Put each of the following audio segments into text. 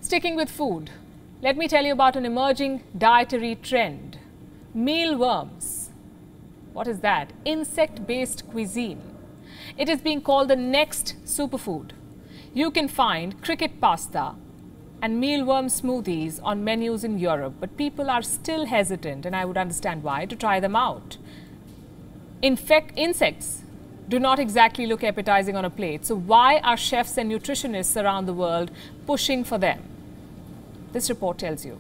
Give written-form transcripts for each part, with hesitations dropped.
Sticking with food, let me tell you about an emerging dietary trend. Mealworms. What is that? Insect-based cuisine. It is being called the next superfood. You can find cricket pasta and mealworm smoothies on menus in Europe, but people are still hesitant, and I would understand why, to try them out. In fact, insects do not exactly look appetizing on a plate. So why are chefs and nutritionists around the world pushing for them? This report tells you.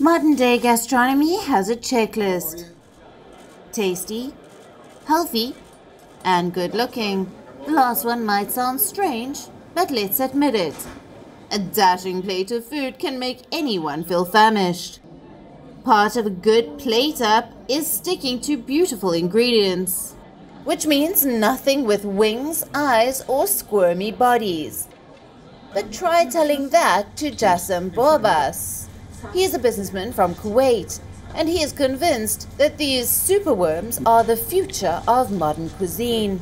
Modern-day gastronomy has a checklist. Tasty, healthy, and good-looking. The last one might sound strange, but let's admit it. A dashing plate of food can make anyone feel famished. Part of a good plate up is sticking to beautiful ingredients, which means nothing with wings, eyes, or squirmy bodies. But try telling that to Jassem Borbas. He is a businessman from Kuwait, and he is convinced that these superworms are the future of modern cuisine.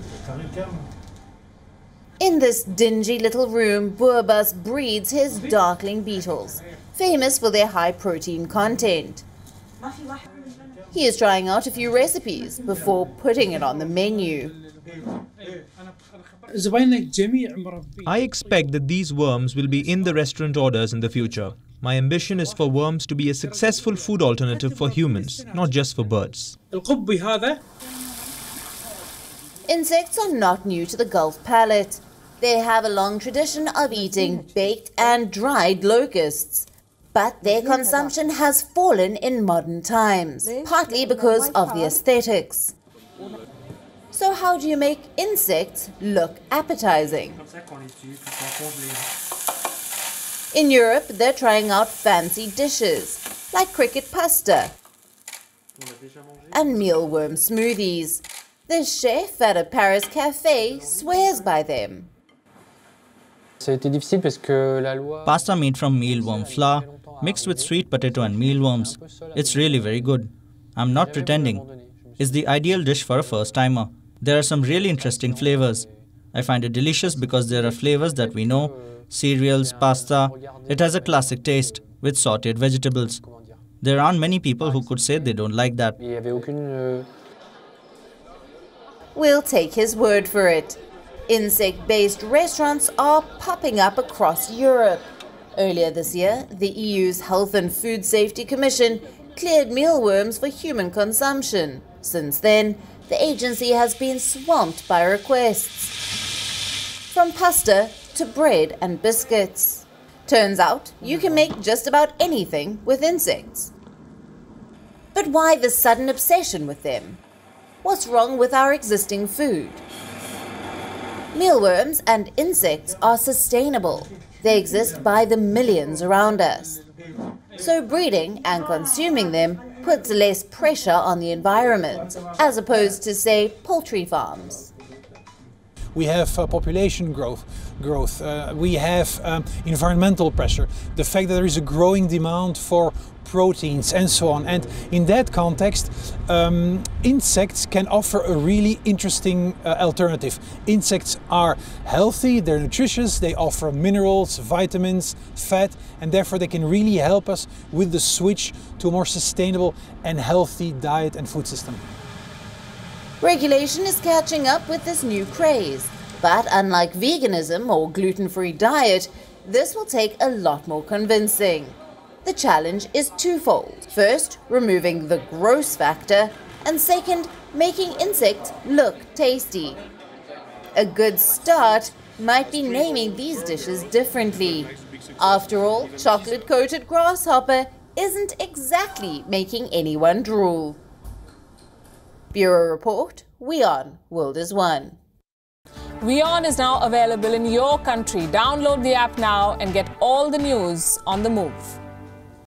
In this dingy little room, Borbas breeds his darkling beetles, famous for their high protein content. He is trying out a few recipes before putting it on the menu. I expect that these worms will be in the restaurant orders in the future. My ambition is for worms to be a successful food alternative for humans, not just for birds. Insects are not new to the Gulf palate. They have a long tradition of eating baked and dried locusts. But their consumption has fallen in modern times, partly because of the aesthetics. So how do you make insects look appetizing? In Europe, they're trying out fancy dishes, like cricket pasta and mealworm smoothies. The chef at a Paris cafe swears by them. Pasta made from mealworm flour, mixed with sweet potato and mealworms. It's really very good. I'm not pretending. It's the ideal dish for a first-timer. There are some really interesting flavors. I find it delicious because there are flavors that we know. Cereals, pasta. It has a classic taste with sautéed vegetables. There aren't many people who could say they don't like that. We'll take his word for it. Insect-based restaurants are popping up across Europe. Earlier this year, the EU's Health and Food Safety Commission cleared mealworms for human consumption. Since then, the agency has been swamped by requests, from pasta to bread and biscuits. Turns out, you can make just about anything with insects. But why the sudden obsession with them? What's wrong with our existing food? Mealworms and insects are sustainable. They exist by the millions around us. So breeding and consuming them puts less pressure on the environment, as opposed to, say, poultry farms. We have population growth. We have environmental pressure. The fact that there is a growing demand for proteins and so on. And in that context, insects can offer a really interesting alternative. Insects are healthy, they're nutritious, they offer minerals, vitamins, fat, and therefore they can really help us with the switch to a more sustainable and healthy diet and food system. Regulation is catching up with this new craze. But unlike veganism or gluten-free diet, this will take a lot more convincing. The challenge is twofold. First, removing the gross factor, and second, making insects look tasty. A good start might be naming these dishes differently. After all, chocolate-coated grasshopper isn't exactly making anyone drool. Bureau Report, WION World is One. WION is now available in your country. Download the app now and get all the news on the move.